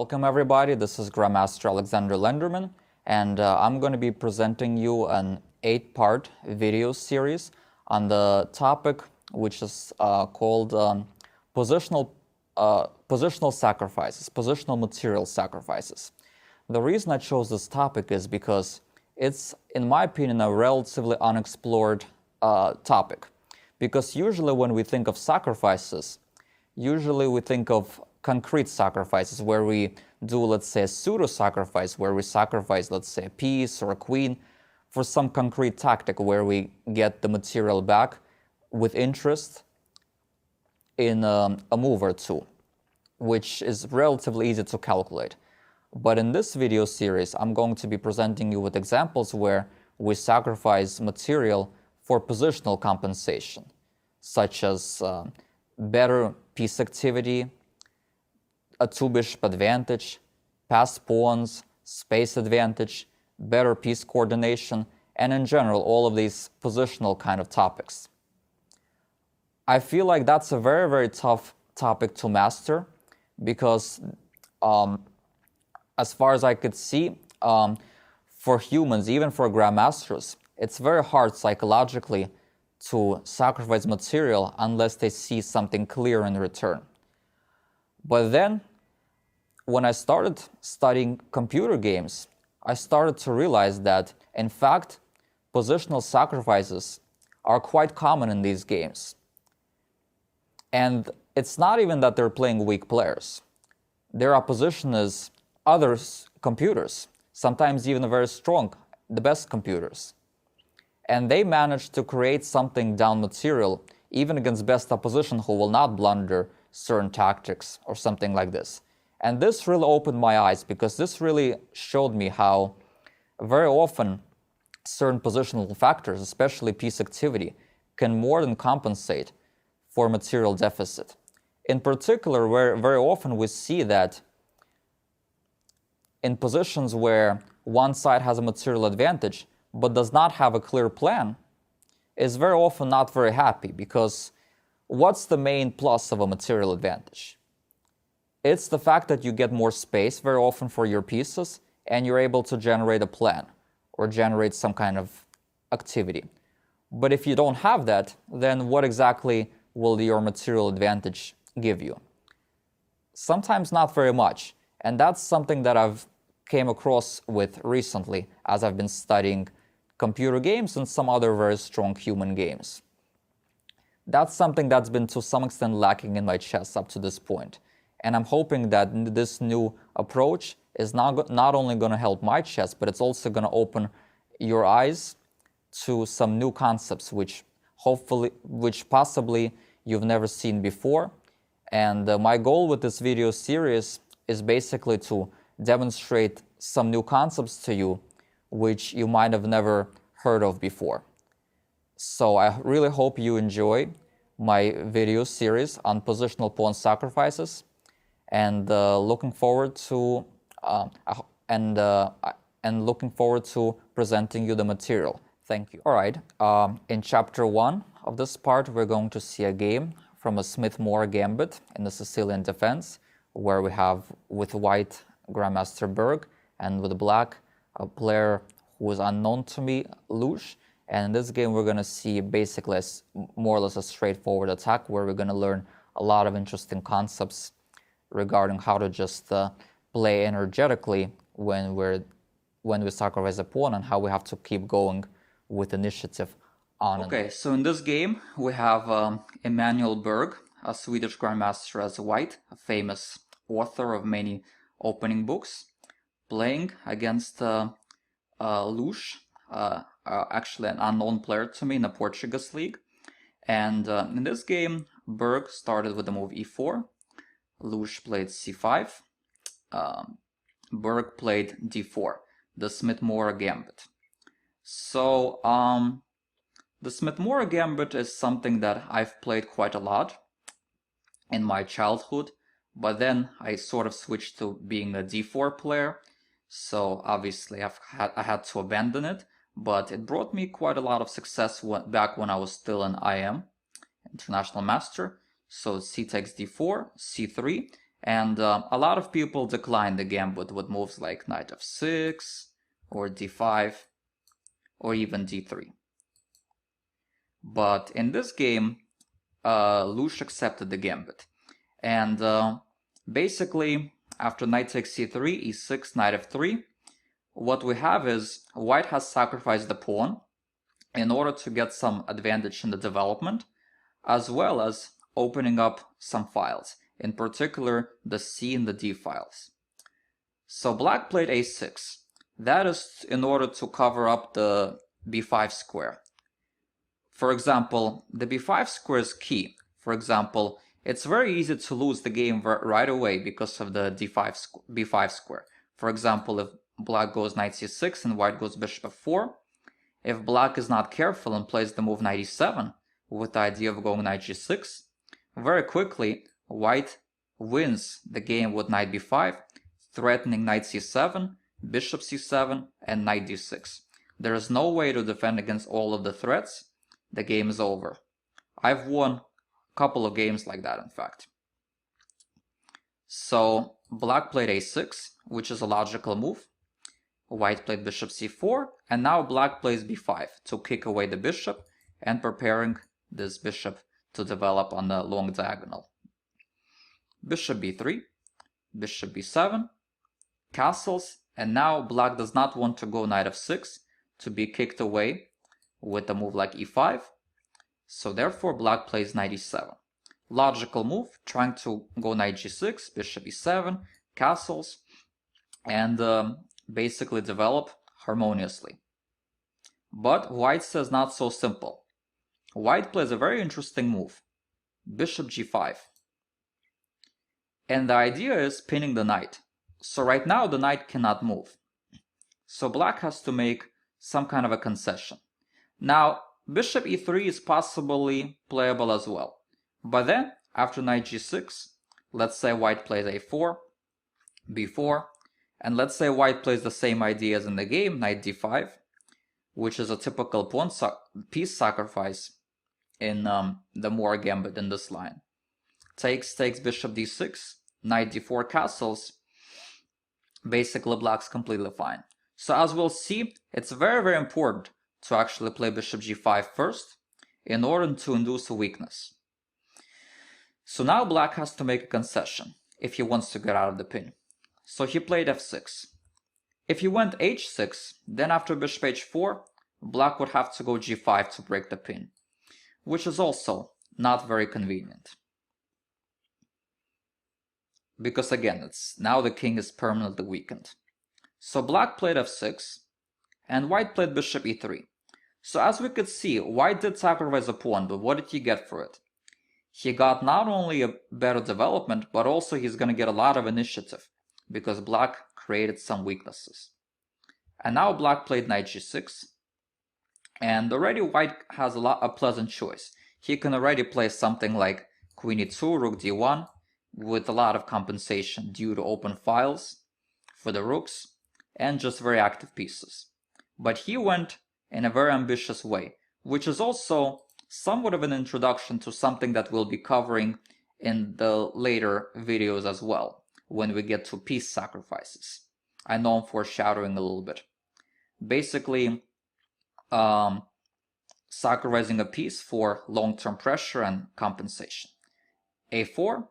Welcome everybody, this is Grandmaster Alexander Lenderman, and I'm going to be presenting you an 8-part video series on the topic which is called positional sacrifices, positional material sacrifices. The reason I chose this topic is because it's, in my opinion, a relatively unexplored topic. Because usually when we think of sacrifices, usually we think of concrete sacrifices where we do, let's say, a pseudo-sacrifice, where we sacrifice, let's say, a piece or a queen for some concrete tactic where we get the material back with interest in a move or two, which is relatively easy to calculate. But in this video series, I'm going to be presenting you with examples where we sacrifice material for positional compensation, such as better piece activity, a two-bishop advantage, passed pawns, space advantage, better piece coordination, and in general, all of these positional kind of topics. I feel like that's a very, very tough topic to master because as far as I could see, for humans, even for grandmasters, it's very hard psychologically to sacrifice material unless they see something clear in return. But then, when I started studying computer games, I started to realize that, in fact, positional sacrifices are quite common in these games. And it's not even that they're playing weak players. Their opposition is other computers, sometimes even very strong, the best computers. And they manage to create something down material, even against best opposition who will not blunder certain tactics or something like this. And this really opened my eyes because this really showed me how very often certain positional factors, especially piece activity, can more than compensate for material deficit. In particular, where very often we see that in positions where one side has a material advantage but does not have a clear plan, is very often not very happy, because what's the main plus of a material advantage? It's the fact that you get more space very often for your pieces and you're able to generate a plan or generate some kind of activity. But if you don't have that, then what exactly will your material advantage give you? Sometimes not very much. And that's something that I've came across with recently as I've been studying computer games and some other very strong human games. That's something that's been to some extent lacking in my chess up to this point. And I'm hoping that this new approach is not only going to help my chess, but it's also going to open your eyes to some new concepts which possibly you've never seen before. And my goal with this video series is basically to demonstrate some new concepts to you which you might have never heard of before. So I really hope you enjoy my video series on positional pawn sacrifices, and looking forward to presenting you the material. Thank you. All right. In chapter 1 of this part, we're going to see a game from a Smith-Morra Gambit in the Sicilian defense, where we have with white Grandmaster Berg and with black a player who is unknown to me, Lush. And in this game, we're going to see basically more or less a straightforward attack where we're going to learn a lot of interesting concepts regarding how to just play energetically when we sacrifice a pawn, and how we have to keep going with initiative on. Okay, so in this game we have Emanuel Berg, a Swedish grandmaster as white, a famous author of many opening books, playing against Lush, actually an unknown player to me in the Portuguese league. And in this game, Berg started with the move e4. Lush played c5, Berg played d4, the Smith-Morra Gambit. So the Smith-Morra Gambit is something that I've played quite a lot in my childhood, but then I sort of switched to being a d4 player, so obviously I had to abandon it, but it brought me quite a lot of success back when I was still an IM, International Master. So c takes d4, c3, And a lot of people decline the gambit with moves like knight f6 or d5 or even d3. But in this game, Lush accepted the gambit. And basically, after knight takes c3, e6, knight f3, what we have is white has sacrificed the pawn in order to get some advantage in the development, as well as opening up some files, in particular the C and the D files. So black played a6. That is in order to cover up the b5 square. For example, the b5 square is key. For example, it's very easy to lose the game right away because of the b5 square. For example, if black goes knight c6 and white goes bishop f4, if black is not careful and plays the move knight e7 with the idea of going knight g6, very quickly white wins the game with knight b5, threatening knight c7, bishop c7, and knight d6. There is no way to defend against all of the threats. The game is over. I've won a couple of games like that, in fact. So black played a6, which is a logical move. White played bishop c4, and now black plays b5 to kick away the bishop and preparing this bishop to develop on the long diagonal. Bishop b3, bishop b7, castles, and now black does not want to go knight f6 to be kicked away with a move like e5, so therefore black plays knight e7. Logical move, trying to go knight g6, bishop e7, castles, and basically develop harmoniously. But white says not so simple. White plays a very interesting move, bishop g5. And the idea is pinning the knight. So right now the knight cannot move. So black has to make some kind of a concession. Now, bishop e3 is possibly playable as well. But then, after knight g6, let's say white plays a4, b4, and let's say white plays the same idea as in the game, knight d5, which is a typical piece sacrifice in the Morra Gambit in this line. Takes bishop d6, knight d4 castles. Basically, black's completely fine. So as we'll see, it's very, very important to actually play bishop g5 first in order to induce a weakness. So now black has to make a concession if he wants to get out of the pin. So he played f6. If he went h6, then after bishop h4, black would have to go g5 to break the pin, which is also not very convenient. Because again, now the king is permanently weakened. So black played f6, and white played bishop e3. So as we could see, white did sacrifice a pawn, but what did he get for it? He got not only a better development, but also he's going to get a lot of initiative, because black created some weaknesses. And now black played knight g6, and already white has a pleasant choice. He can already play something like queen e2, rook d1, with a lot of compensation due to open files for the rooks, and just very active pieces. But he went in a very ambitious way, which is also somewhat of an introduction to something that we'll be covering in the later videos as well, when we get to piece sacrifices. I know I'm foreshadowing a little bit. Basically, sacrificing a piece for long-term pressure and compensation. a4,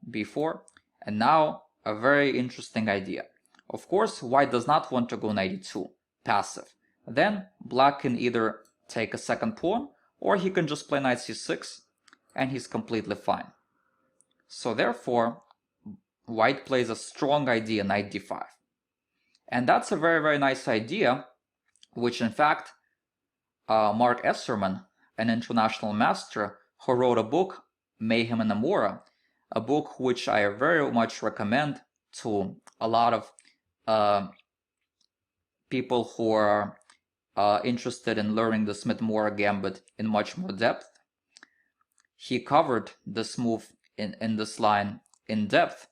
b4, and now a very interesting idea. Of course, white does not want to go knight e2, passive. Then black can either take a second pawn, or he can just play knight c6, and he's completely fine. So therefore, white plays a strong idea, knight d5. And that's a very, very nice idea, which in fact, Mark Esserman, an international master who wrote a book, Mayhem in the Morra, a book which I very much recommend to a lot of people who are interested in learning the Smith-Morra Gambit in much more depth. He covered this move in this line in depth,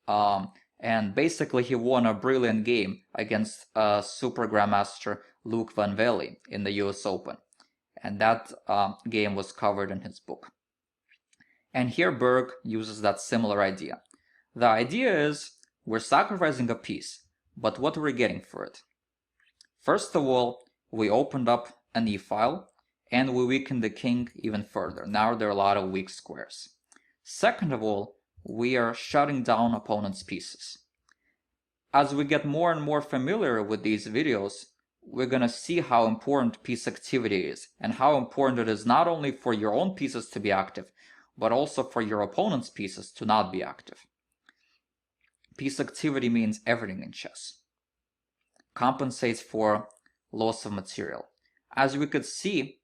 and basically he won a brilliant game against Super Grandmaster Luke Van Velde in the US Open, and that game was covered in his book. And here Berg uses that similar idea. The idea is we're sacrificing a piece, but what are we getting for it? First of all, we opened up an e-file and we weakened the king even further. Now there are a lot of weak squares. Second of all, we are shutting down opponent's pieces. As we get more and more familiar with these videos, we're going to see how important piece activity is and how important it is not only for your own pieces to be active, but also for your opponent's pieces to not be active. Piece activity means everything in chess. Compensates for loss of material. As we could see,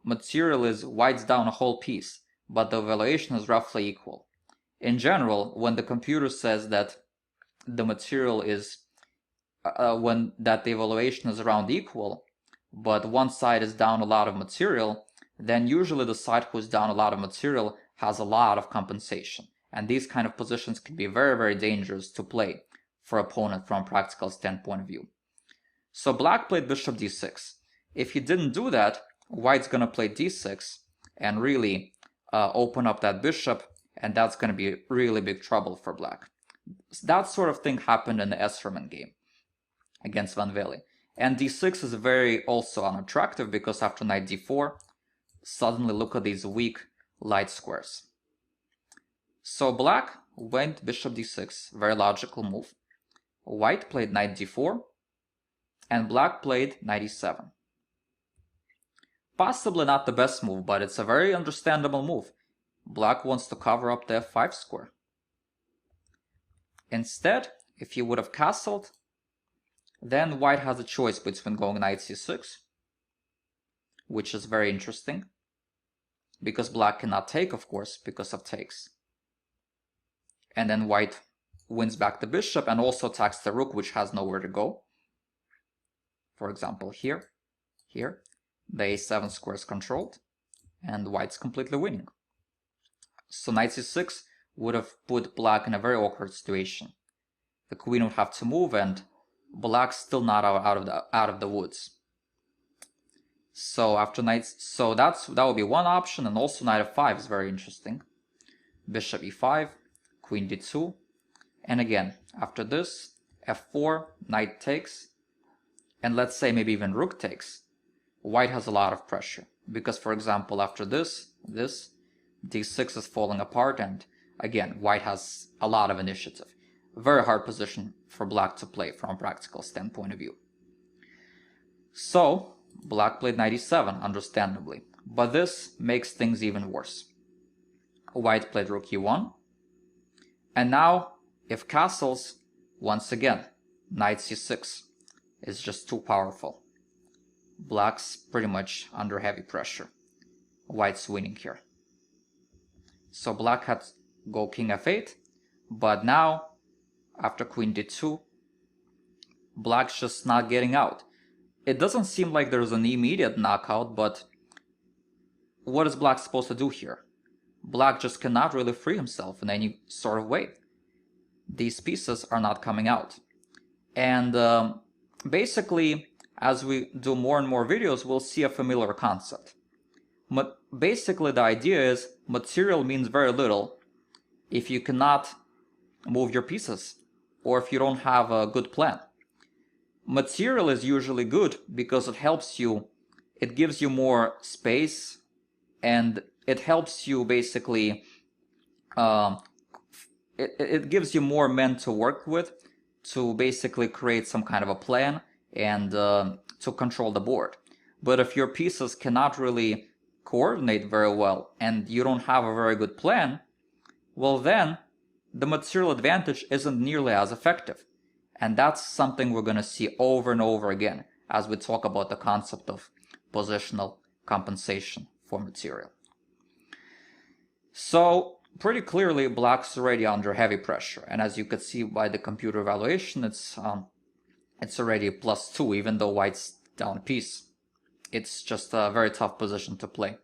material is white's down a whole piece, but the evaluation is roughly equal. In general, when the computer says that the material is that the evaluation is around equal, but one side is down a lot of material, then usually the side who's down a lot of material has a lot of compensation. And these kind of positions can be very, very dangerous to play for opponent from a practical standpoint of view. So black played bishop d6. If he didn't do that, white's going to play d6 and really open up that bishop, and that's going to be really big trouble for black. That sort of thing happened in the Esserman game against Van Velde. And d6 is very also unattractive because after knight d4, suddenly look at these weak light squares. So black went bishop d6, very logical move. White played knight d4, and black played knight e7. Possibly not the best move, but it's a very understandable move. Black wants to cover up the f5 square. Instead, if he would have castled, then white has a choice between going knight c6, which is very interesting, because black cannot take, of course, because of takes. And then white wins back the bishop and also attacks the rook, which has nowhere to go. For example, here, the a7 square is controlled, and white's completely winning. So knight c6 would have put black in a very awkward situation. The queen would have to move, and black's still not out of the woods. So after knight, so that would be one option, and also knight f5 is very interesting. Bishop e5, queen d2, and again after this f4, knight takes, and let's say maybe even rook takes. White has a lot of pressure because, for example, after this d6 is falling apart, and again white has a lot of initiative. Very hard position for black to play from a practical standpoint of view. So black played knight e7, understandably, but this makes things even worse. White played rook e1, and now if castles, once again knight c6 is just too powerful. Black's pretty much under heavy pressure. White's winning here. So black had to go king f8, but now after queen d2, black's just not getting out. It doesn't seem like there's an immediate knockout, but what is black supposed to do here? Black just cannot really free himself in any sort of way. These pieces are not coming out. And basically, as we do more and more videos, we'll see a familiar concept. But basically, the idea is material means very little if you cannot move your pieces or if you don't have a good plan. Material is usually good because it helps you, it gives you more space, and it helps you basically, it gives you more men to work with to basically create some kind of a plan and to control the board. But if your pieces cannot really coordinate very well and you don't have a very good plan, well then the material advantage isn't nearly as effective. And that's something we're going to see over and over again as we talk about the concept of positional compensation for material. So pretty clearly black's already under heavy pressure, and as you could see by the computer evaluation, it's already +2 even though white's down a piece. It's just a very tough position to play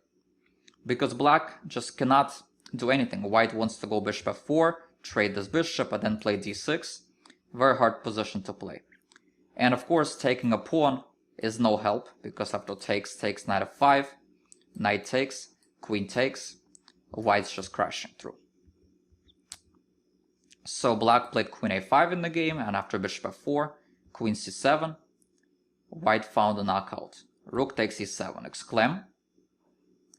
because black just cannot do anything. White wants to go bishop f4, trade this bishop, and then play d6. Very hard position to play. And of course taking a pawn is no help because after takes knight f5, knight takes, queen takes, white's just crashing through. So black played queen a5 in the game, and after bishop f4, queen c7, white found a knockout. Rook takes e7, exclaim,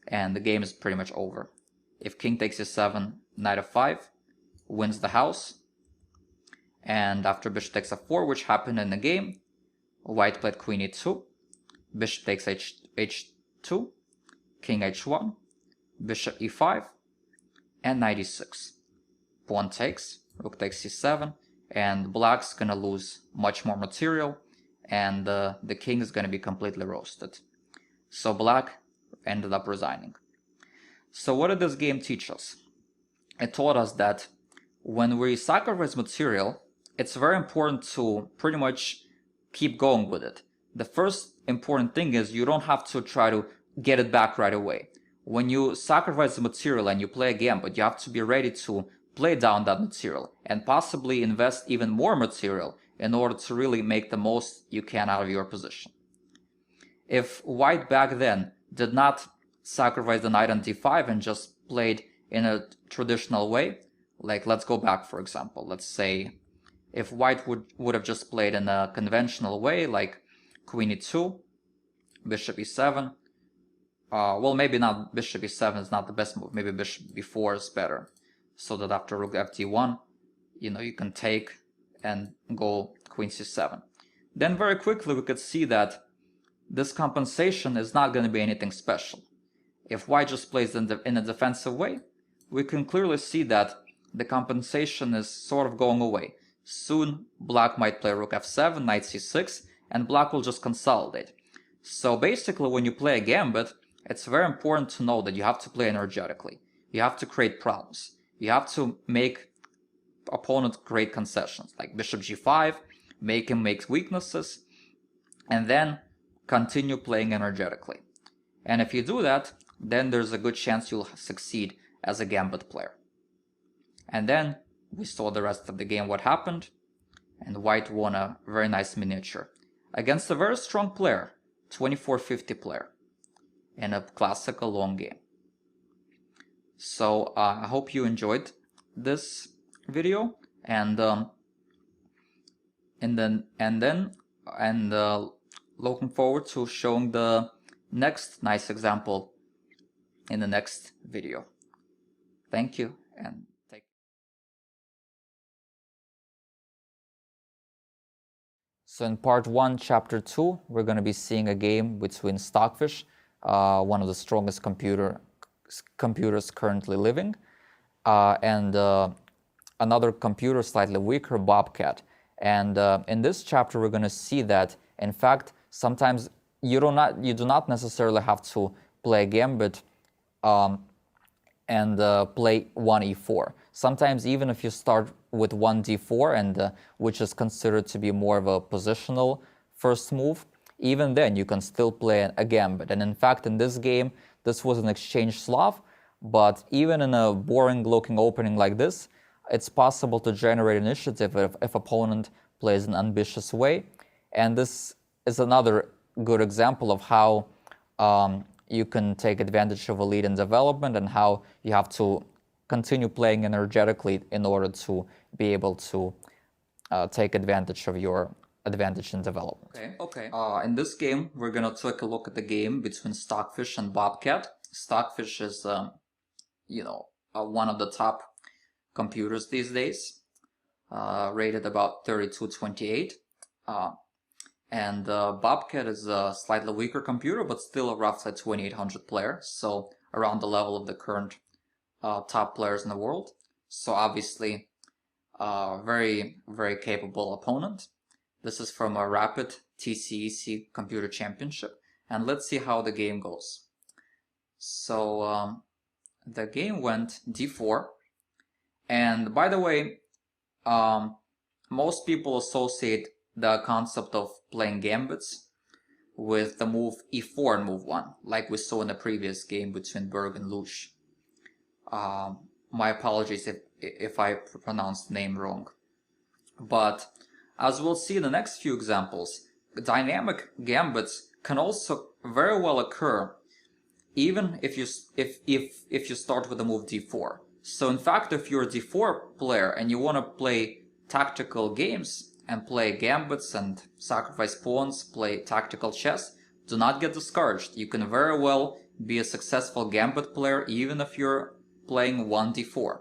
and the game is pretty much over. If king takes e7, knight f5, wins the house. And after bishop takes f4, which happened in the game, white played queen e2, bishop takes h2, king h1, bishop e5, and knight e6. Pawn takes, rook takes c7, and black's gonna lose much more material, and the king is gonna be completely roasted. So black ended up resigning. So what did this game teach us? It taught us that when we sacrifice material, it's very important to pretty much keep going with it. The first important thing is you don't have to try to get it back right away. When you sacrifice the material and you play a gambit, you have to be ready to play down that material and possibly invest even more material in order to really make the most you can out of your position. If white back then did not sacrifice the knight on d5 and just played in a traditional way, like let's go back, for example, let's say if white would have just played in a conventional way, like queen e2, bishop e7, well, maybe not bishop e7 is not the best move, maybe bishop b4 is better, so that after rook ft1, you can take and go queen c7. Then very quickly we could see that this compensation is not going to be anything special. If white just plays in a defensive way, we can clearly see that the compensation is sort of going away. Soon black might play rook f7, knight c6, and black will just consolidate. So basically when you play a gambit, it's very important to know that you have to play energetically. You have to create problems. You have to make opponent create concessions, like bishop g5, make him make weaknesses, and then continue playing energetically. And if you do that, then there's a good chance you'll succeed as a gambit player. And then we saw the rest of the game what happened, and white won a very nice miniature against a very strong player, 2450 player, in a classical long game. So I hope you enjoyed this video, and looking forward to showing the next nice example in the next video. Thank you, and take care. So in part 1, chapter 2, we're going to be seeing a game between Stockfish, one of the strongest computers currently living, and another computer slightly weaker, Bobcat. And in this chapter, we're going to see that, in fact, sometimes you do not necessarily have to play a gambit and play 1e4. Sometimes even if you start with 1d4, and which is considered to be more of a positional first move, even then you can still play a gambit. And in fact, in this game, this was an exchange Slav, but even in a boring looking opening like this, it's possible to generate initiative if opponent plays an ambitious way. And this is another good example of how you can take advantage of a lead in development, and how you have to continue playing energetically in order to be able to take advantage of your advantage in development. Okay. In this game, we're gonna take a look at the game between Stockfish and Bobcat. Stockfish is, one of the top computers these days, rated about 3228. And Bobcat is a slightly weaker computer, but still a roughly 2800 player, so around the level of the current top players in the world. So obviously, very, very capable opponent. This is from a Rapid TCEC Computer Championship, and let's see how the game goes. So the game went d4, and by the way, most people associate the concept of playing gambits with the move e4 in move 1, like we saw in the previous game between Berg and Lush. My apologies if I pronounced the name wrong. But as we'll see in the next few examples, dynamic gambits can also very well occur even if you start with the move d4. So in fact, if you're a d4 player and you want to play tactical games and play gambits and sacrifice pawns, play tactical chess, do not get discouraged. You can very well be a successful gambit player even if you're playing 1d4.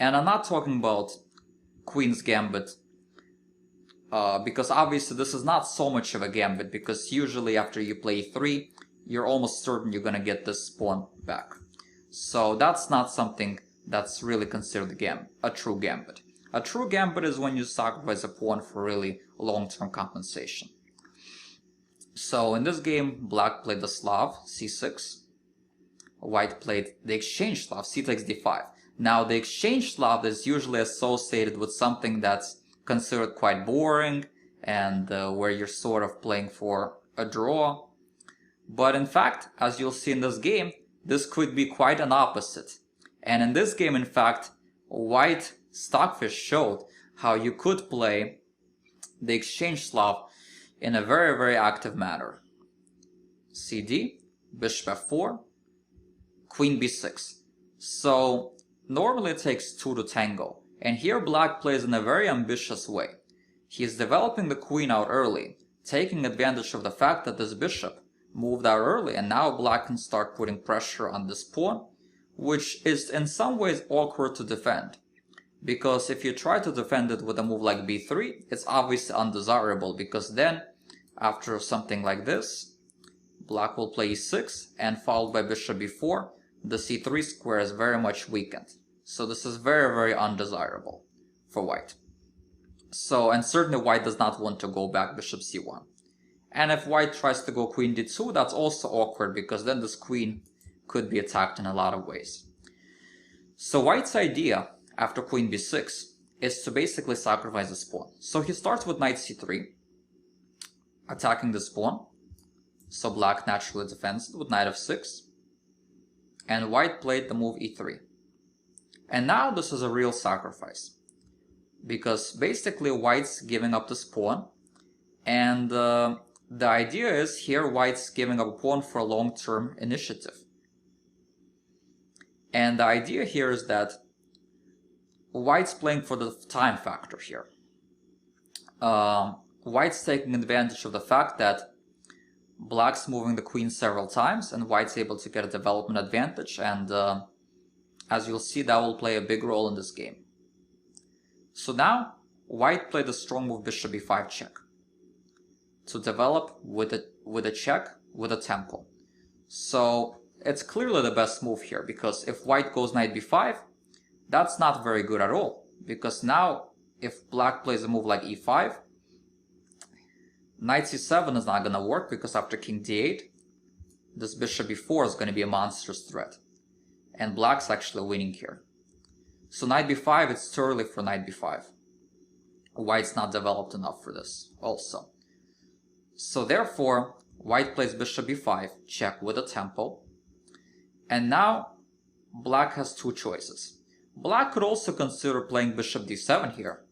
And I'm not talking about Queen's Gambit, because obviously this is not so much of a gambit, because usually after you play 3, you're almost certain you're gonna get this pawn back. So that's not something that's really considered a true gambit. A true gambit is when you sacrifice a pawn for really long-term compensation. So in this game, black played the Slav, c6. White played the exchange Slav, c takes d5. Now the exchange Slav is usually associated with something that's considered quite boring and where you're sort of playing for a draw. But in fact, as you'll see in this game, this could be quite an opposite. And in this game, in fact, white Stockfish showed how you could play the exchange Slav in a very, very active manner. cd, bishop f4, queen b6. So normally it takes 2 to tango, and here black plays in a very ambitious way. He is developing the queen out early, taking advantage of the fact that this bishop moved out early, and now black can start putting pressure on this pawn, which is in some ways awkward to defend. Because if you try to defend it with a move like b3, it's obviously undesirable, because then, after something like this, black will play e6, and followed by bishop b4, the c3 square is very much weakened. So this is very, very undesirable for white. So, and certainly white does not want to go back bishop c1. And if white tries to go queen d2, that's also awkward, because then this queen could be attacked in a lot of ways. So white's idea after queen b6 is to basically sacrifice this pawn. So he starts with knight c3, attacking this pawn. So black naturally defends it with knight f6. And white played the move e3. And now this is a real sacrifice, because basically white's giving up this pawn, and the idea is here white's giving up a pawn for a long-term initiative. And the idea here is that white's playing for the time factor here. White's taking advantage of the fact that black's moving the queen several times, and white's able to get a development advantage, and as you'll see, that will play a big role in this game. So now, white played a strong move bishop b5 check to develop with a check with a tempo. So it's clearly the best move here, because if white goes knight b5, that's not very good at all, because now if black plays a move like e5, knight c7 is not going to work, because after king d8, this bishop b4 is going to be a monstrous threat. And black's actually winning here. So knight b5, it's too early for knight b5. White's not developed enough for this also. So therefore, white plays bishop b5, check with a tempo. And now, black has two choices. Black could also consider playing bishop d7 here,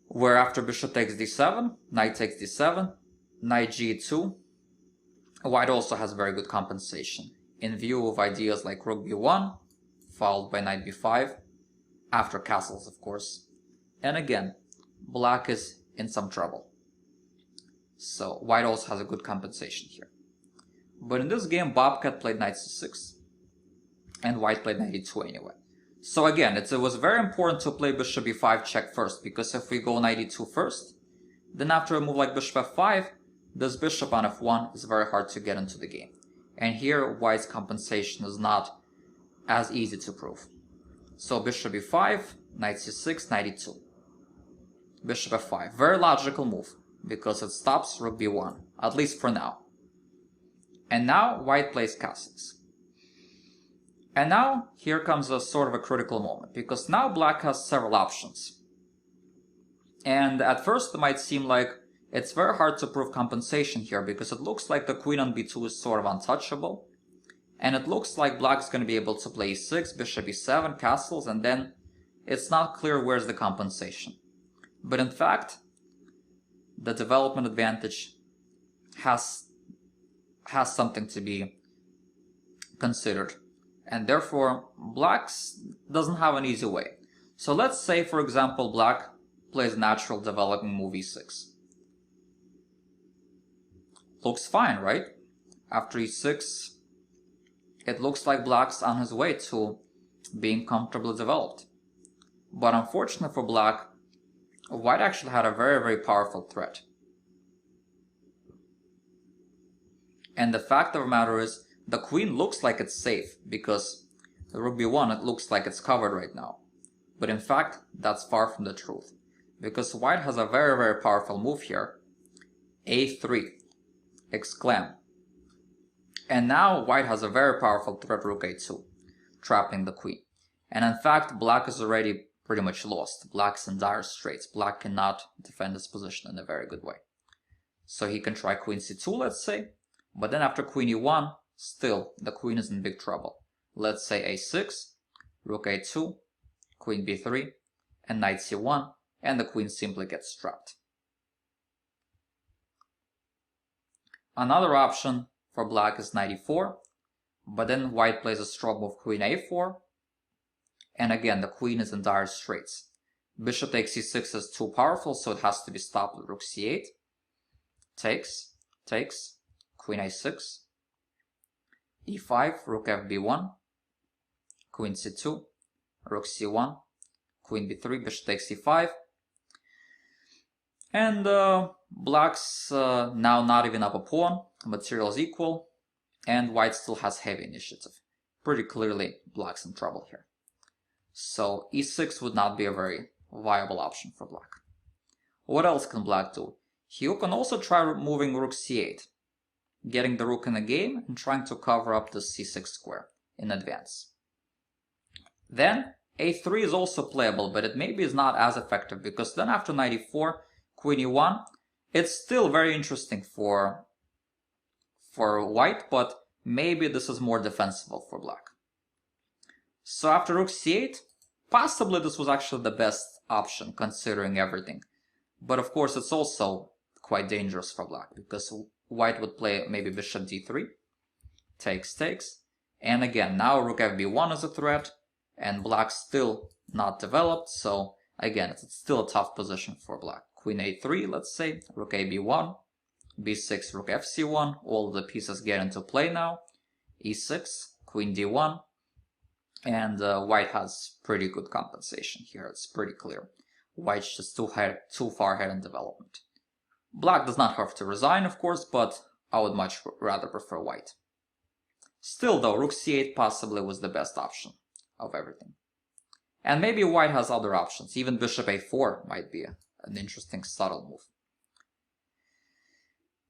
where after bishop takes d7, knight takes d7, knight g2, white also has very good compensation, in view of ideas like rook b1, followed by knight b5, after castles of course. And again, black is in some trouble. So white also has a good compensation here. But in this game, Bobcat played knight c6, and white played knight e2 anyway. So again, it was very important to play bishop b5 check first, because if we go knight e2 first, then after a move like bishop f5, this bishop on f1 is very hard to get into the game. And here, white's compensation is not as easy to prove. So bishop b5, knight c6, knight e2. Bishop f5, very logical move, because it stops rook b1, at least for now. And now, white plays castles. And now, here comes a sort of a critical moment, because now black has several options. And at first it might seem like it's very hard to prove compensation here, because it looks like the queen on b2 is sort of untouchable. And it looks like black's going to be able to play e6, bishop e7, castles, and then it's not clear where's the compensation. But in fact, the development advantage has something to be considered. and therefore black doesn't have an easy way. So let's say, for example, black plays natural developing move e6. Looks fine, right? After e6, it looks like black's on his way to being comfortably developed. But unfortunately for black, white actually had a very, very powerful threat. And the fact of the matter is, the queen looks like it's safe because the rook b1, it looks like it's covered right now. But in fact, that's far from the truth. Because white has a very, very powerful move here. a3, exclaim. And now white has a very powerful threat, rook a2, trapping the queen. And in fact, black is already pretty much lost. Black's in dire straits. Black cannot defend his position in a very good way. So he can try queen c2, let's say. But then after queen e1, still the queen is in big trouble. Let's say a6, rook a2, queen b3, and knight c1, and the queen simply gets trapped. Another option for black is knight e4, but then white plays a strong move, queen a4, and again the queen is in dire straits. Bishop takes e6 is too powerful, so it has to be stopped with rook c8. Takes, queen a6, e5, rook fb1, queen c2, rook c1, queen b3, bishop takes e5, and black's now not even up a pawn, material is equal, and white still has heavy initiative. Pretty clearly black's in trouble here. So e6 would not be a very viable option for black. What else can black do? He can also try moving rook c8, getting the rook in the game and trying to cover up the c6 square in advance. Then a3 is also playable, but it maybe is not as effective, because then after knight e4, queen e1, it's still very interesting for white, but maybe this is more defensible for black. So after rook c8, possibly this was actually the best option considering everything. But of course it's also quite dangerous for black, because white would play maybe bishop d3, takes, and again now rook fb1 is a threat, and black's still not developed, so again it's still a tough position for black. Queen a3, let's say, rook ab1, b6, rook fc1, all the pieces get into play now, e6, queen d1, and white has pretty good compensation here, it's pretty clear. White's just too far ahead in development. Black does not have to resign, of course, but I would much rather prefer white. Still though, rook c8 possibly was the best option of everything. And maybe white has other options, even bishop a4 might be an interesting subtle move.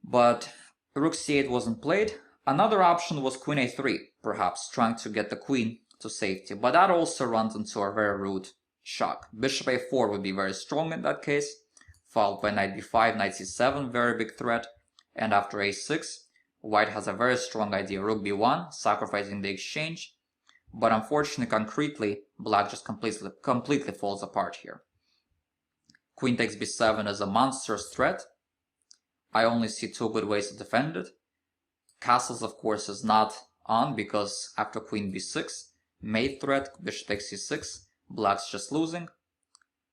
But rook c8 wasn't played. Another option was queen a3, perhaps, trying to get the queen to safety, but that also runs into a very rude shock. Bishop a4 would be very strong in that case, followed by knight b5, knight c7, very big threat, and after a6, white has a very strong idea, rook b1, sacrificing the exchange, but unfortunately, concretely, black just completely falls apart here. Queen takes b7 is a monstrous threat. I only see two good ways to defend it. Castles, of course, is not on, because after queen b6, mate threat, bishop takes c6, black's just losing.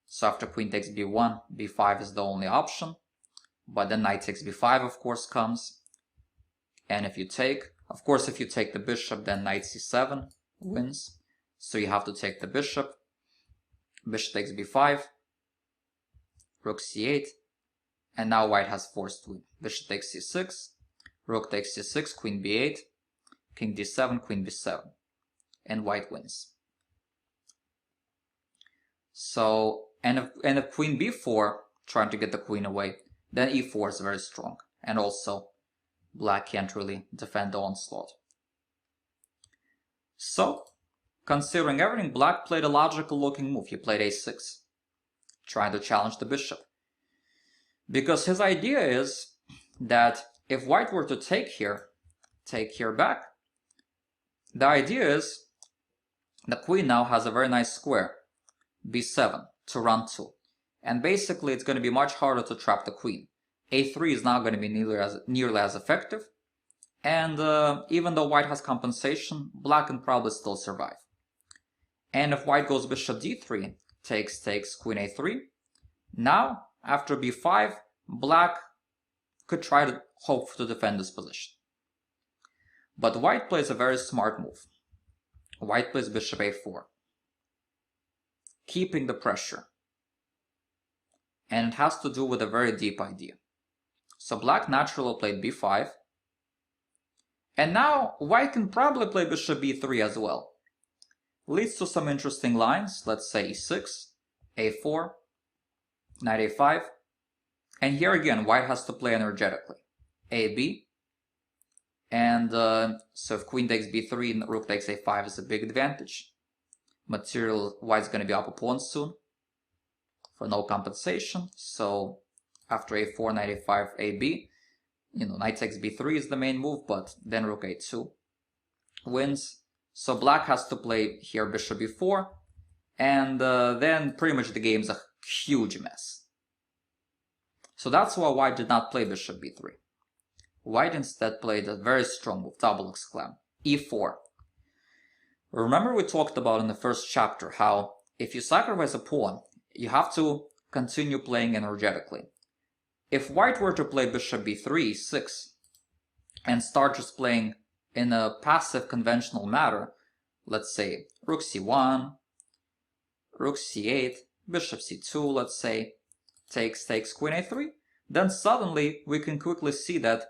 So after queen takes b1, b5 is the only option. But then knight takes b5, of course, comes. And if you take, of course, if you take the bishop, then knight c7 wins. So you have to take the bishop. Bishop takes b5, rook c8, and now white has forced win. Bishop takes c6, rook takes c6, queen b8, king d7, queen b7, and white wins. So, and if queen b4, trying to get the queen away, then e4 is very strong, and also black can't really defend the onslaught. So, considering everything, black played a logical looking move. He played a6, trying to challenge the bishop. Because his idea is that if white were to take here back, the idea is the queen now has a very nice square, b7, to run to. And basically it's going to be much harder to trap the queen. a3 is not going to be nearly as effective. And even though white has compensation, black can probably still survive. And if white goes bishop d3, takes queen a3, now after b5, black could try to hope to defend this position. But white plays a very smart move. White plays bishop a4, keeping the pressure. And it has to do with a very deep idea. So black naturally played b5. And now white can probably play bishop b3 as well. Leads to some interesting lines. Let's say e6, a4, knight a5. And here again, white has to play energetically. ab. And so if queen takes b3 and rook takes a5 is a big advantage. Material white's going to be up a pawn soon for no compensation. So after a4, knight a5, ab, knight takes b3 is the main move, but then rook a2 wins. So black has to play here bishop b4, and then pretty much the game's a huge mess. So that's why white did not play bishop b3. White instead played a very strong move, double exclam, e4. Remember we talked about in the first chapter how if you sacrifice a pawn, you have to continue playing energetically. If white were to play bishop b3, e6, and start just playing in a passive conventional manner, let's say rook c1, rook c8, bishop c2, let's say, takes queen a3, then suddenly we can quickly see that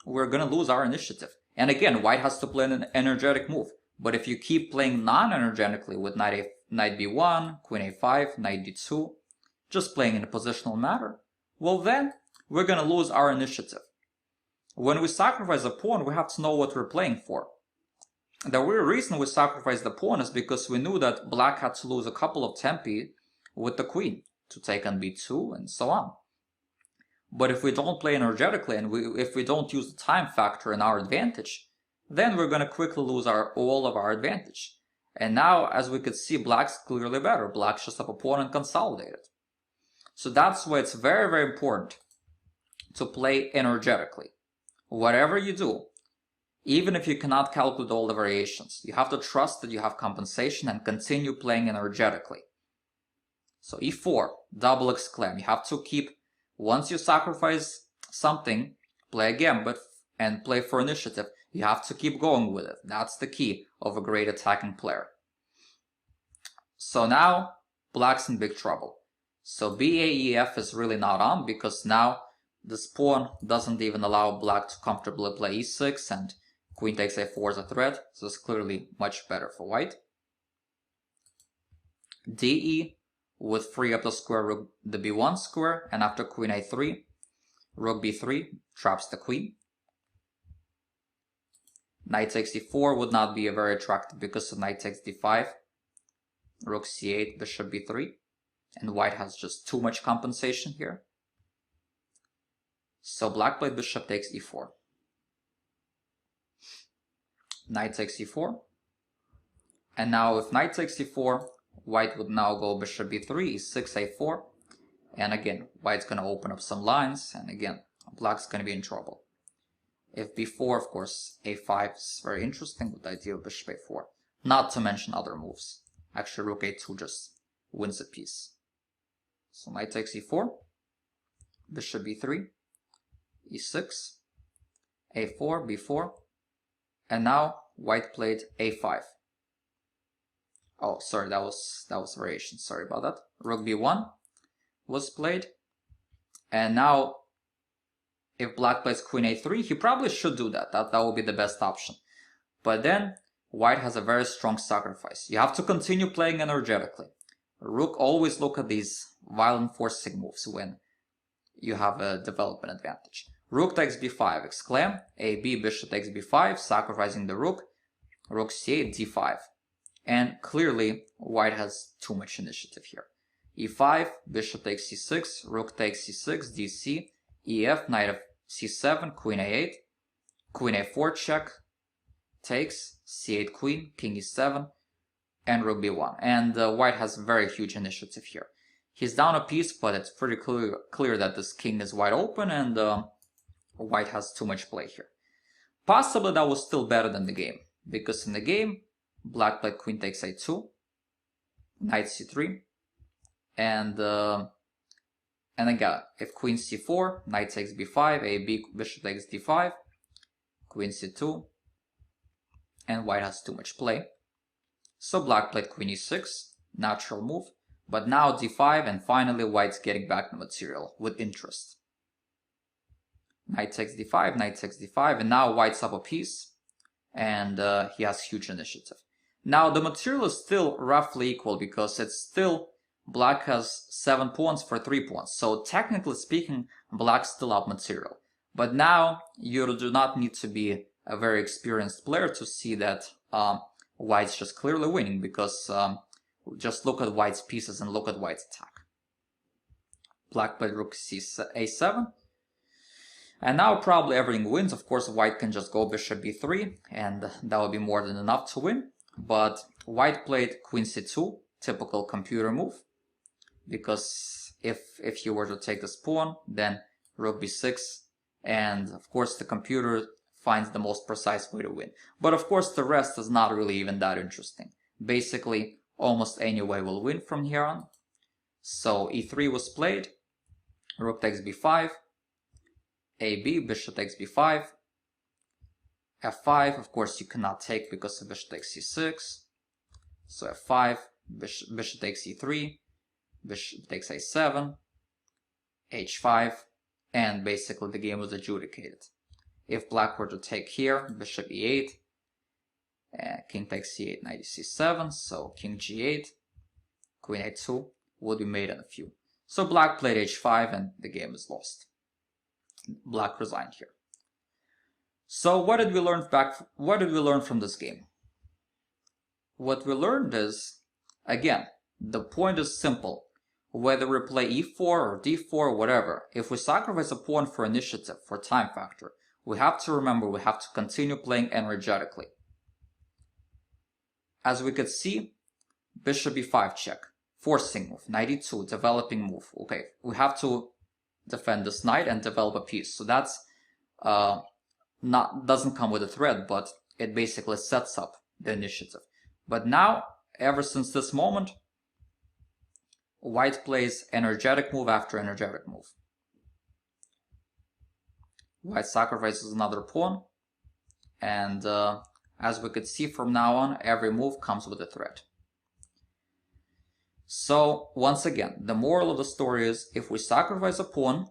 we're going to lose our initiative. And again, white has to play an energetic move. But if you keep playing non-energetically with knight b1, queen a5, knight d2, just playing in a positional manner, well then we're going to lose our initiative. When we sacrifice a pawn, we have to know what we're playing for. The real reason we sacrificed the pawn is because we knew that black had to lose a couple of tempi with the queen to take on b2 and so on. But if we don't play energetically and if we don't use the time factor in our advantage, then we're going to quickly lose all of our advantage. And now, as we could see, black's clearly better. Black's just up a pawn and consolidated. So that's why it's very, very important to play energetically. Whatever you do, even if you cannot calculate all the variations, you have to trust that you have compensation and continue playing energetically. So e4, double exclaim. You have to keep, once you sacrifice something, play a gambit and play for initiative. You have to keep going with it. That's the key of a great attacking player. So now black's in big trouble. So BAEF is really not on because now this pawn doesn't even allow black to comfortably play e6 and queen takes a4 is a threat. So it's clearly much better for white. DE would free up the square rook, the b1 square, and after queen a3, rook b3 traps the queen. Knight takes d4 would not be very attractive because of knight takes d5, rook c8, bishop b3, and white has just too much compensation here. So black played bishop takes e4. Knight takes e4. And now if knight takes e4, white would now go bishop b3, e6, a4. And again, white's going to open up some lines, and again, black's going to be in trouble. If b4, of course, a5 is very interesting with the idea of bishop a4. Not to mention other moves. Actually, rook a2 just wins a piece. So knight takes e4, bishop b3, e6, a4, b4, and now white played a5. Oh, sorry, that was variation. Sorry about that. Rook b1 was played, and now if black plays queen a3, he probably should do that. That would be the best option. But then white has a very strong sacrifice. You have to continue playing energetically. Rook, always look at these violent forcing moves when you have a development advantage. Rook takes b5, exclaim, AB, bishop takes b5, sacrificing the rook, rook c8, d5. And clearly, white has too much initiative here. e5, bishop takes c6, rook takes c6, dc, ef, knight of c7, queen a8, queen a4 check, takes, c8 queen, king e7, and rook b1. And white has very huge initiative here. He's down a piece, but it's pretty clear that this king is wide open and white has too much play here. Possibly that was still better than the game, because in the game, black played queen takes a2, knight c3, and again, if queen c4, knight takes b5, ab, bishop takes d5, queen c2, and white has too much play. So black played queen e6, natural move, but now d5, and finally white's getting back the material with interest. Knight takes d5, knight takes d5, and now white's up a piece, and he has huge initiative. Now the material is still roughly equal, because it's still, black has 7 pawns for 3 pawns, so technically speaking, black's still up material. But now you do not need to be a very experienced player to see that white's just clearly winning, because just look at white's pieces and look at white's attack. Black played rook a7. And now probably everything wins. Of course, white can just go bishop b3, and that would be more than enough to win. But white played queen c2, typical computer move, because if you were to take this pawn, then rook b6, and of course the computer finds the most precise way to win. But of course the rest is not really even that interesting. Basically, almost any way will win from here on. So e3 was played, rook takes b5, ab, bishop takes b5, f5, of course you cannot take because the bishop takes c6, so f5, bishop takes e3, bishop takes a7, h5, and basically the game was adjudicated. If black were to take here, bishop e8, king takes c8, knight c7, so king g8, queen a2 would be made in a few. So black played h5 and the game is lost. Black resigned here. So what did we learn from this game? What we learned is, again, the point is simple. Whether we play e4 or d4 or whatever, if we sacrifice a pawn for initiative, for time factor, we have to remember we have to continue playing energetically. As we could see, bishop b5 check, forcing move, knight e2, developing move. Okay, we have to defend this knight and develop a piece. So that's doesn't come with a threat, but it basically sets up the initiative. But now, ever since this moment, white plays energetic move after energetic move. White sacrifices another pawn, and as we could see from now on, every move comes with a threat. So once again, the moral of the story is, if we sacrifice a pawn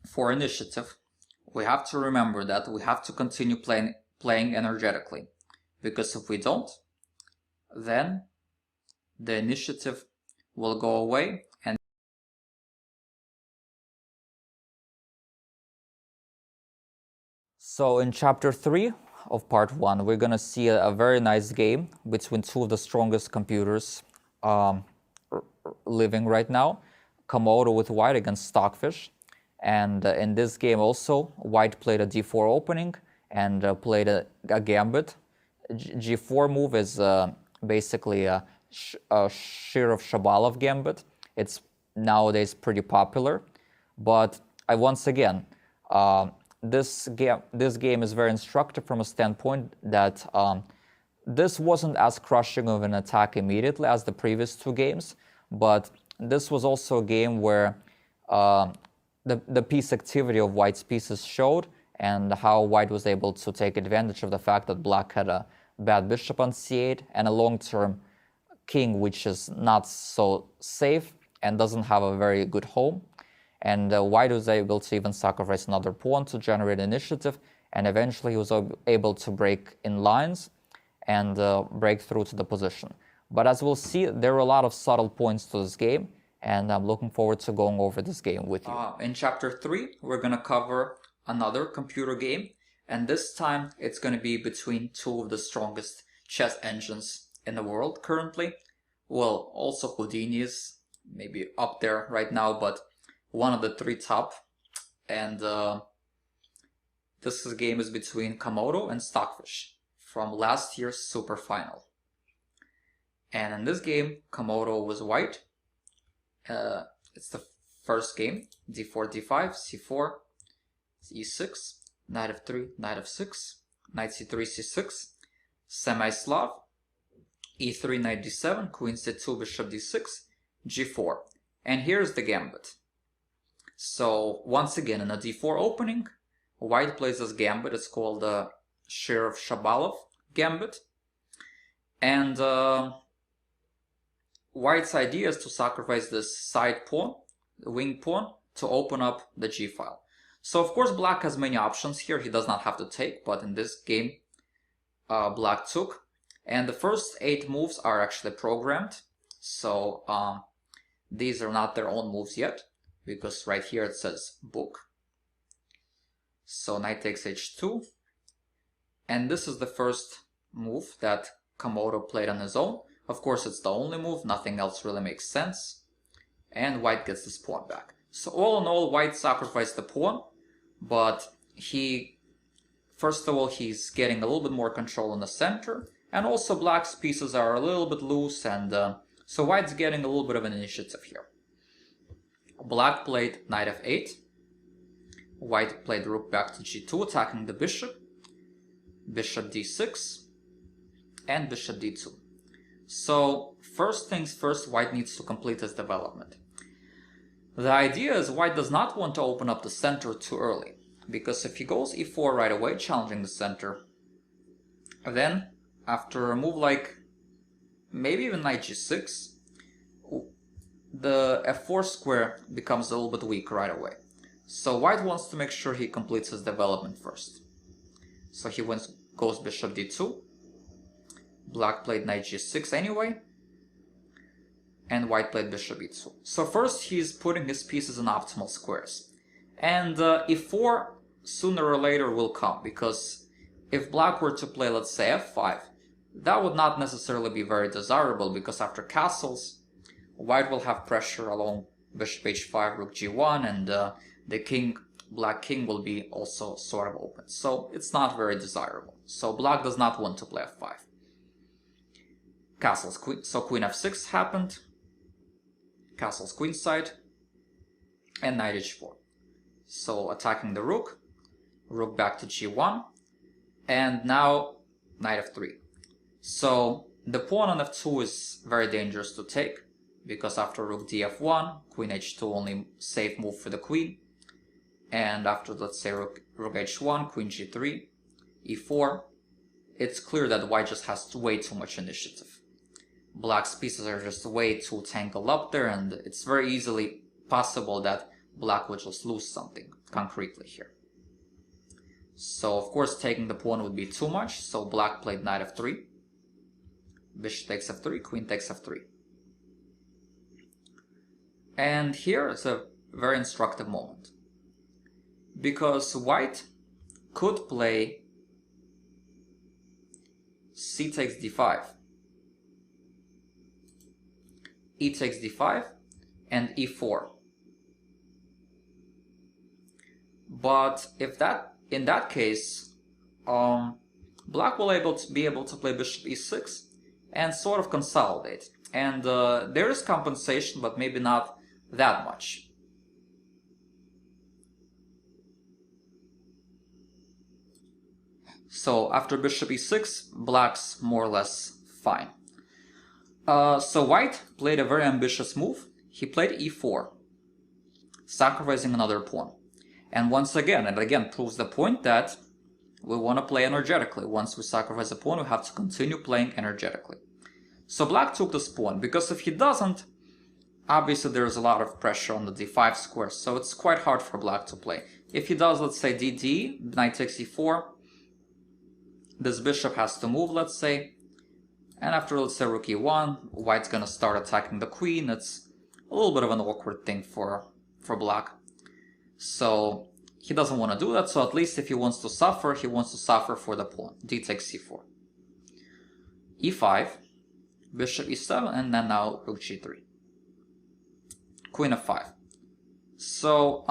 for initiative, we have to remember that we have to continue playing energetically, because if we don't, then the initiative will go away. And so in chapter 3 of part 1, we're going to see a very nice game between two of the strongest computers living right now, Komodo with white against Stockfish. And in this game also, white played a d4 opening and played a gambit. G4 move is basically a Shirov Shabalov gambit. It's nowadays pretty popular. But once again, this game is very instructive from a standpoint that this wasn't as crushing of an attack immediately as the previous two games, but this was also a game where the piece activity of white's pieces showed, and how white was able to take advantage of the fact that black had a bad bishop on c8 and a long-term king which is not so safe and doesn't have a very good home. And white was able to even sacrifice another pawn to generate initiative, and eventually he was able to break in lines and break through to the position. But as we'll see, there are a lot of subtle points to this game, and I'm looking forward to going over this game with you. In chapter 3, we're going to cover another computer game, and this time it's going to be between two of the strongest chess engines in the world currently. Well, also Houdini is maybe up there right now, but one of the 3 top. And this game is between Komodo and Stockfish from last year's super final. And in this game, Komodo was white. It's the first game, d4, d5, c4, e6, knight f3, knight f6, knight c3, c6, semi-Slav, e3, knight d7, queen c2, bishop d6, g4. And here's the gambit. So once again, in a d4 opening, white plays this gambit. It's called the Shirov-Shabalov gambit. And white's idea is to sacrifice this side pawn, the wing pawn, to open up the g-file. So of course black has many options here. He does not have to take, but in this game black took. And the first 8 moves are actually programmed. So these are not their own moves yet, because right here it says book. So knight takes h2. And this is the first move that Komodo played on his own. Of course, it's the only move. Nothing else really makes sense. And white gets this pawn back. So all in all, white sacrificed the pawn, but first of all, he's getting a little bit more control in the center. And also black's pieces are a little bit loose, and so white's getting a little bit of an initiative here. Black played knight f8. White played rook back to g2, attacking the bishop. Bishop d6. And bishop d2. So first things first, white needs to complete his development. The idea is white does not want to open up the center too early, because if he goes e4 right away, challenging the center, then after a move like maybe even knight g6, the f4 square becomes a little bit weak right away. So white wants to make sure he completes his development first. So he goes bishop d2. Black played knight g6 anyway, and white played bishop e2. So first he's putting his pieces in optimal squares. And e4 sooner or later will come, because if black were to play, let's say, f5, that would not necessarily be very desirable, because after castles, white will have pressure along bishop h5, rook g1, and the black king will be also sort of open. So it's not very desirable. So black does not want to play f5. Castles, queen, so queen f6 happened, castles queenside, and knight h4. So attacking the rook, rook back to g1, and now knight f3. So the pawn on f2 is very dangerous to take, because after rook df1, queen h2 only safe move for the queen, and after, let's say, rook h1, queen g3, e4, it's clear that white just has way too much initiative. Black's pieces are just way too tangled up there, and it's very easily possible that black would just lose something concretely here. So of course taking the pawn would be too much, so black played knight f3, bishop takes f3, queen takes f3. And here is a very instructive moment, because white could play c takes d5, e takes d5, and e4. But in that case, black will be able to play bishop e6 and sort of consolidate. And there is compensation, but maybe not that much. So after bishop e6, black's more or less fine. So white played a very ambitious move. He played e4, sacrificing another pawn. And once again, it again proves the point that we want to play energetically. Once we sacrifice a pawn, we have to continue playing energetically. So black took this pawn, because if he doesn't, obviously there's a lot of pressure on the d5 square, so it's quite hard for black to play. If he does, let's say, dd, knight takes e4, this bishop has to move, let's say, and after, let's say, rook e1, white's gonna start attacking the queen. It's a little bit of an awkward thing for black. So he doesn't want to do that, so at least if he wants to suffer, he wants to suffer for the pawn. D takes c4. e5, bishop e7, and then now rook g3. Queen f5. So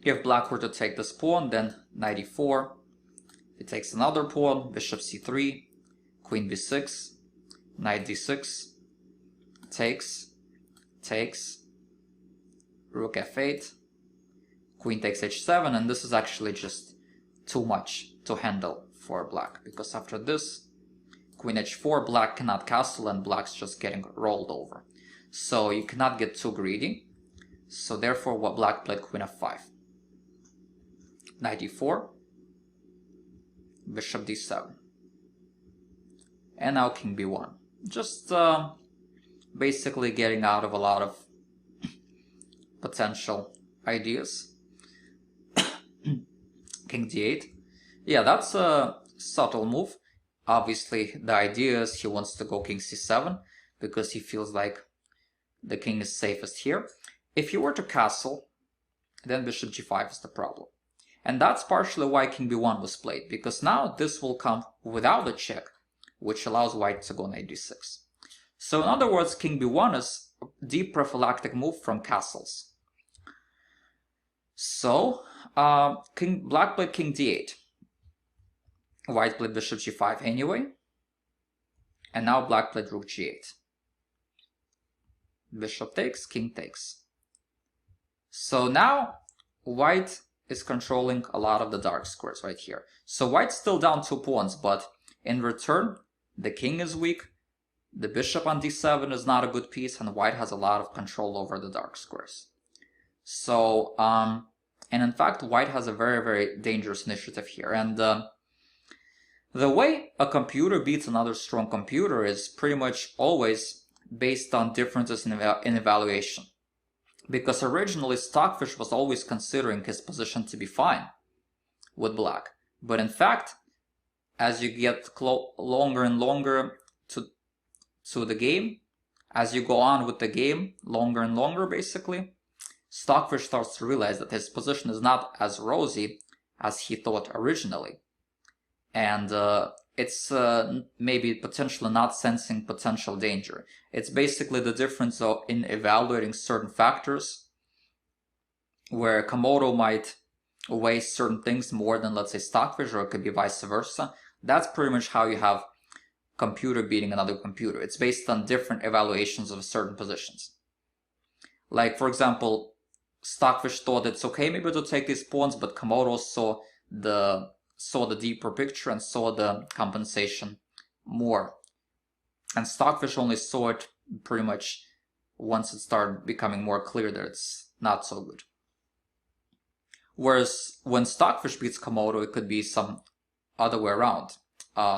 if black were to take this pawn, then knight e4. If he takes another pawn, bishop c3, queen b6, knight d6, takes, rook f8, queen takes h7, and this is actually just too much to handle for black, because after this, queen h4, black cannot castle and black's just getting rolled over. So you cannot get too greedy. So therefore, what black played queen f5. Knight e4, bishop d7. And now king b1. Just basically getting out of a lot of potential ideas. King d8. Yeah, that's a subtle move. Obviously, the idea is he wants to go king c7 because he feels like the king is safest here. If you were to castle, then bishop g5 is the problem. And that's partially why king b1 was played, because now this will come without a check, which allows white to go knight d6. So in other words, king b1 is a deep prophylactic move from castles. So black played king d8. White played bishop g5 anyway. And now black played rook g8. Bishop takes, king takes. So now white is controlling a lot of the dark squares right here. So white's still down 2 pawns, but in return, the king is weak, the bishop on d7 is not a good piece, and white has a lot of control over the dark squares. So, and in fact, white has a very, very dangerous initiative here. And the way a computer beats another strong computer is pretty much always based on differences in evaluation. Because originally Stockfish was always considering his position to be fine with black. But in fact, as you get longer and longer to the game, as you go on with the game, longer and longer basically, Stockfish starts to realize that his position is not as rosy as he thought originally. And it's maybe potentially not sensing potential danger. It's basically the difference in evaluating certain factors, where Komodo might weigh certain things more than, let's say, Stockfish, or it could be vice versa. That's pretty much how you have computer beating another computer. It's based on different evaluations of certain positions. Like, for example, Stockfish thought it's okay maybe to take these pawns, but Komodo saw the deeper picture and saw the compensation more. And Stockfish only saw it pretty much once it started becoming more clear that it's not so good. Whereas when Stockfish beats Komodo, it could be some other way around.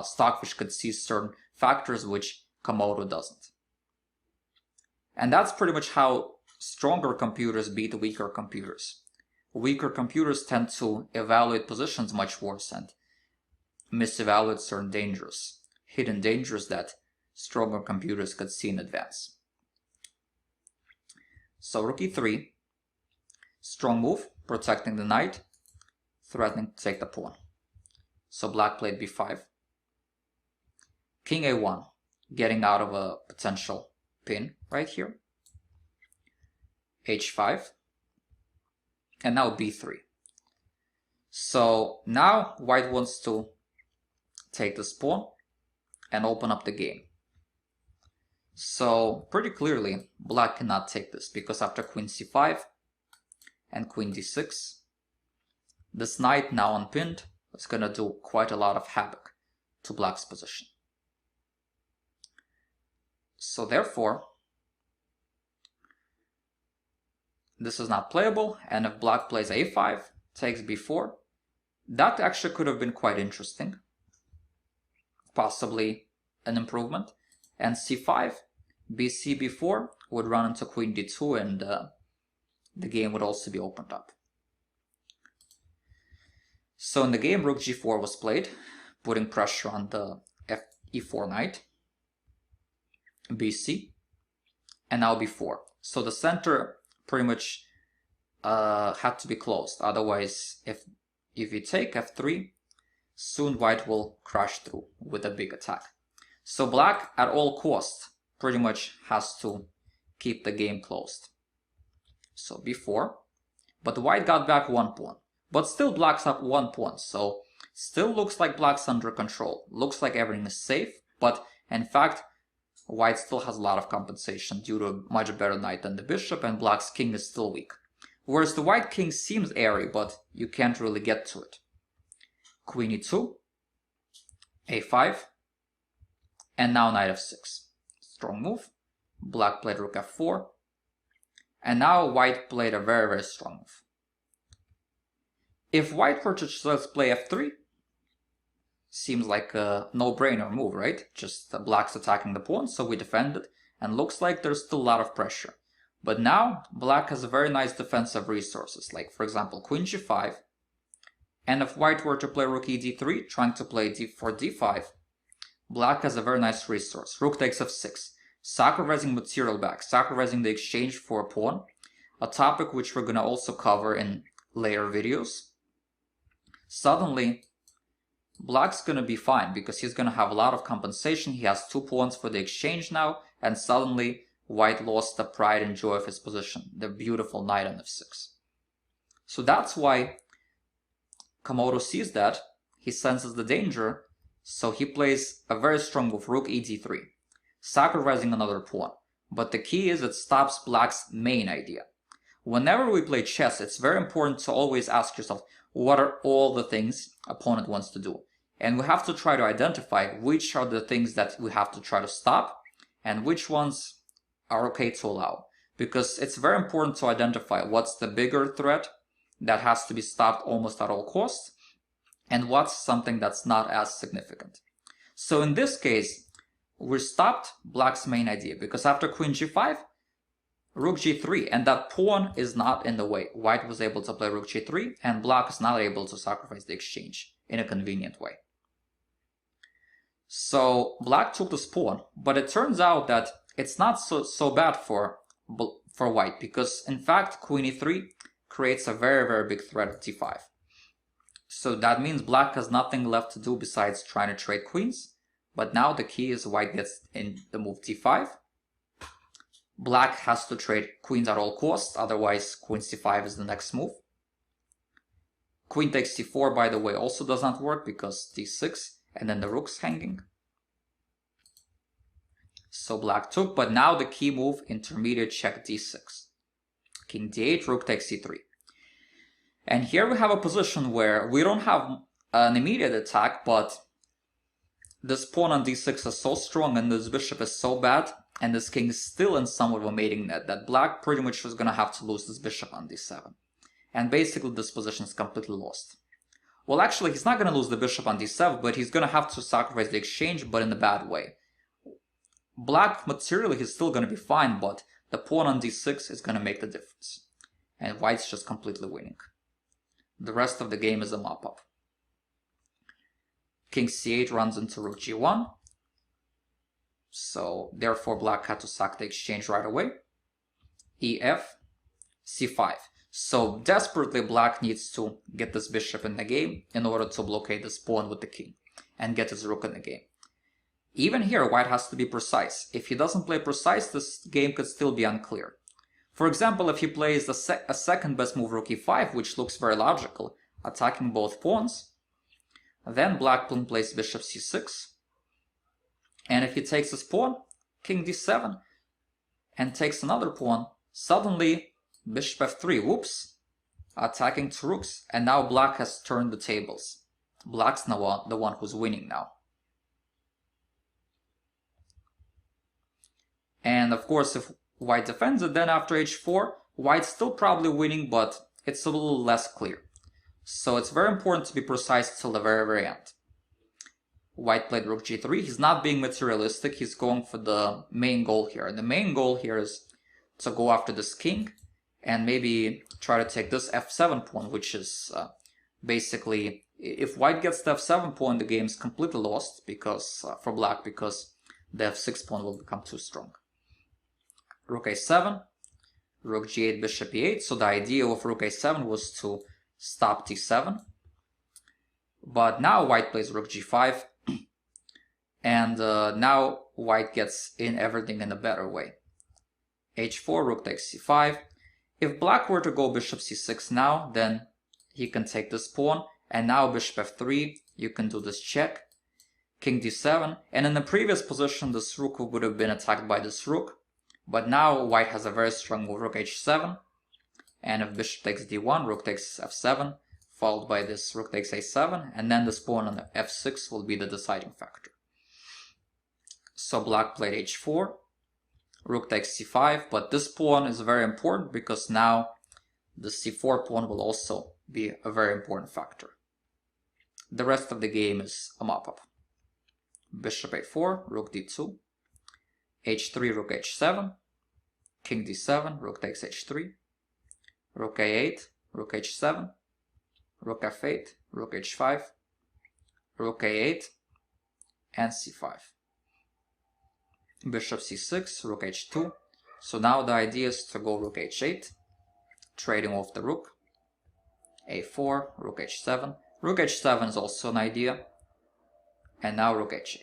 Stockfish could see certain factors which Komodo doesn't. And that's pretty much how stronger computers beat weaker computers. Weaker computers tend to evaluate positions much worse and misevaluate certain dangers, hidden dangers that stronger computers could see in advance. So rook e3, strong move, protecting the knight, threatening to take the pawn. So black played b5. King a1, getting out of a potential pin right here. h5. And now b3. So now white wants to take this pawn and open up the game. So pretty clearly black cannot take this, because after queen c5 and queen d6, this knight now unpinned is going to do quite a lot of havoc to black's position. So therefore, this is not playable, and if black plays a5, takes b4, that actually could have been quite interesting. Possibly an improvement. And c5, bc, b4 would run into queen d2, and the game would also be opened up. So in the game, rook g4 was played, putting pressure on the e4 knight, bc, and now b4. So the center pretty much had to be closed. Otherwise, if you take f3, soon white will crash through with a big attack. So black, at all costs, pretty much has to keep the game closed. So b4, but white got back 1 pawn. But still black's up 1 pawn, so still looks like black's under control. Looks like everything is safe, but in fact, white still has a lot of compensation due to a much better knight than the bishop, and black's king is still weak. Whereas the white king seems airy, but you can't really get to it. queen e2, a5, and now knight f6. Strong move. Black played rook f4, and now white played a very, very strong move. If white were to just play f3, seems like a no-brainer move, right? Just black's attacking the pawn, so we defended, and looks like there's still a lot of pressure. But now black has a very nice defensive resources, like for example queen g5, and if white were to play rook e d3, trying to play d4 d5, black has a very nice resource. Rook takes f6, sacrificing material back, sacrificing the exchange for a pawn, a topic which we're going to also cover in later videos. Suddenly, black's going to be fine because he's going to have a lot of compensation. He has 2 pawns for the exchange now, and suddenly white lost the pride and joy of his position, the beautiful knight on f6. So that's why Komodo sees that, he senses the danger, so he plays a very strong move, rook e d3, sacrificing another pawn. But the key is it stops black's main idea. Whenever we play chess, it's very important to always ask yourself, what are all the things opponent wants to do? And we have to try to identify which are the things that we have to try to stop and which ones are okay to allow. Because it's very important to identify what's the bigger threat that has to be stopped almost at all costs, and what's something that's not as significant. So in this case, we stopped black's main idea, because after queen g5, rook g3, and that pawn is not in the way. White was able to play rook g3, and black is not able to sacrifice the exchange in a convenient way. So black took this pawn, but it turns out that it's not so bad for white, because in fact queen e3 creates a very, very big threat at d5. So that means black has nothing left to do besides trying to trade queens. But now the key is white gets in the move d5. Black has to trade queens at all costs, otherwise queen c5 is the next move. Queen takes c4, by the way, also does not work because d6, and then the rook's hanging. So black took, but now the key move, intermediate check d6. King d8, rook takes c3. And here we have a position where we don't have an immediate attack, but this pawn on d6 is so strong and this bishop is so bad, and this king is still in somewhat of a mating net, that black pretty much was going to have to lose this bishop on d7. And basically this position is completely lost. Well, actually he's not going to lose the bishop on d7, but he's going to have to sacrifice the exchange, but in a bad way. Black materially he's still going to be fine, but the pawn on d6 is going to make the difference. And white's just completely winning. The rest of the game is a mop-up. King c8 runs into rook g1. So therefore black had to sack the exchange right away. ef, c5. So desperately black needs to get this bishop in the game in order to blockade this pawn with the king and get his rook in the game. Even here white has to be precise. If he doesn't play precise, this game could still be unclear. For example, if he plays a second best move, rook e5, which looks very logical, attacking both pawns, then black plays bishop c6. And if he takes his pawn, king d7, and takes another pawn, suddenly bishop f3, whoops, attacking two rooks. And now black has turned the tables. Black's now the one who's winning now. And of course, if white defends it, then after h4, white's still probably winning, but it's a little less clear. So it's very important to be precise till the very, very end. White played rook g3. He's not being materialistic. He's going for the main goal here. And the main goal here is to go after this king and maybe try to take this f7 pawn, which is basically, if white gets the f7 pawn, the game's completely lost because for black, because the f6 pawn will become too strong. Rook a7, rook g8, bishop e8. So the idea of rook a7 was to stop d7. But now white plays rook g5. And now white gets in everything in a better way. h4, rook takes c5. If black were to go bishop c6 now, then he can take this pawn. And now bishop f3, you can do this check. King d7. And in the previous position, this rook would have been attacked by this rook. But now white has a very strong move, rook h7. And if bishop takes d1, rook takes f7, followed by this rook takes a7, and then this pawn on f6 will be the deciding factor. So black played h4, rook takes c5, but this pawn is very important because now the c4 pawn will also be a very important factor. The rest of the game is a mop-up. Bishop a4, rook d2, h3, rook h7, king d7, rook takes h3, rook a8, rook h7, rook f8, rook h5, rook a8, and c5. Bishop c6, rook h2. So now the idea is to go rook h8, trading off the rook. a4, rook h7. Rook h7 is also an idea. And now rook h8.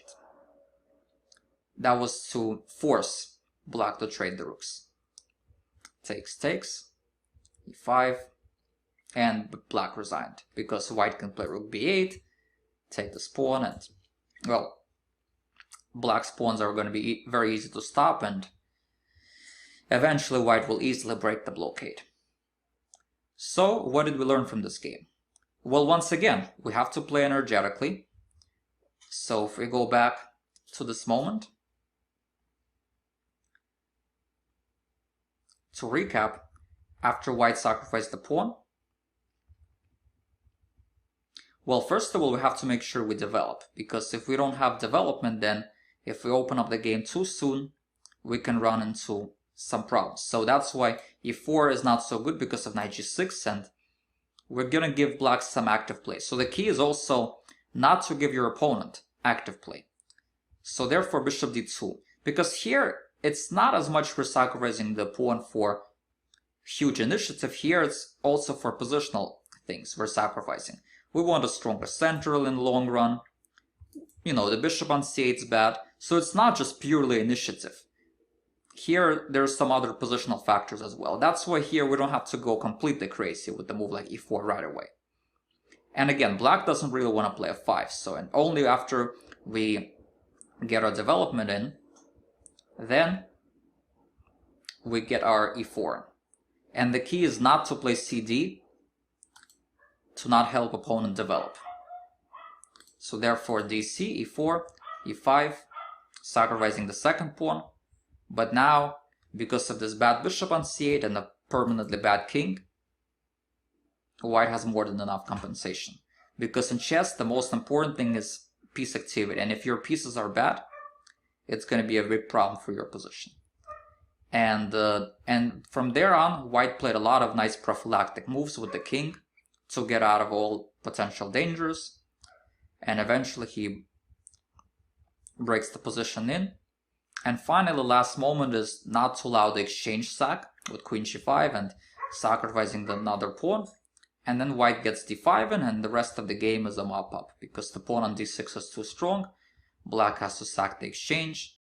That was to force black to trade the rooks. Takes, takes, e5, and black resigned, because white can play rook b8, take this pawn, and, well, black's pawns are going to be very easy to stop, and eventually white will easily break the blockade. So, what did we learn from this game? Well, once again, we have to play energetically. So if we go back to this moment, to recap, after white sacrificed the pawn, well, first of all, we have to make sure we develop, because if we don't have development, then if we open up the game too soon, we can run into some problems. So that's why e4 is not so good, because of knight g6, and we're gonna give black some active play. So the key is also not to give your opponent active play. So therefore bishop d2, because here it's not as much for sacrificing the pawn for huge initiative. Here it's also for positional things we're sacrificing. We want a stronger central in the long run. You know, the bishop on c8 is bad, so it's not just purely initiative. Here there's some other positional factors as well. That's why here we don't have to go completely crazy with the move like e4 right away. And again, black doesn't really want to play f5, so and only after we get our development in, then we get our e4. And the key is not to play cd, to not help opponent develop. So therefore dc, e4, e5, sacrificing the second pawn. But now, because of this bad bishop on c8 and a permanently bad king, white has more than enough compensation. Because in chess, the most important thing is piece activity. And if your pieces are bad, it's going to be a big problem for your position. And from there on, white played a lot of nice prophylactic moves with the king to get out of all potential dangers. And eventually he breaks the position in. And finally, the last moment is not to allow the exchange sack with queen g5 and sacrificing another pawn. And then white gets d5 in, and the rest of the game is a mop-up, because the pawn on d6 is too strong. Black has to sack the exchange.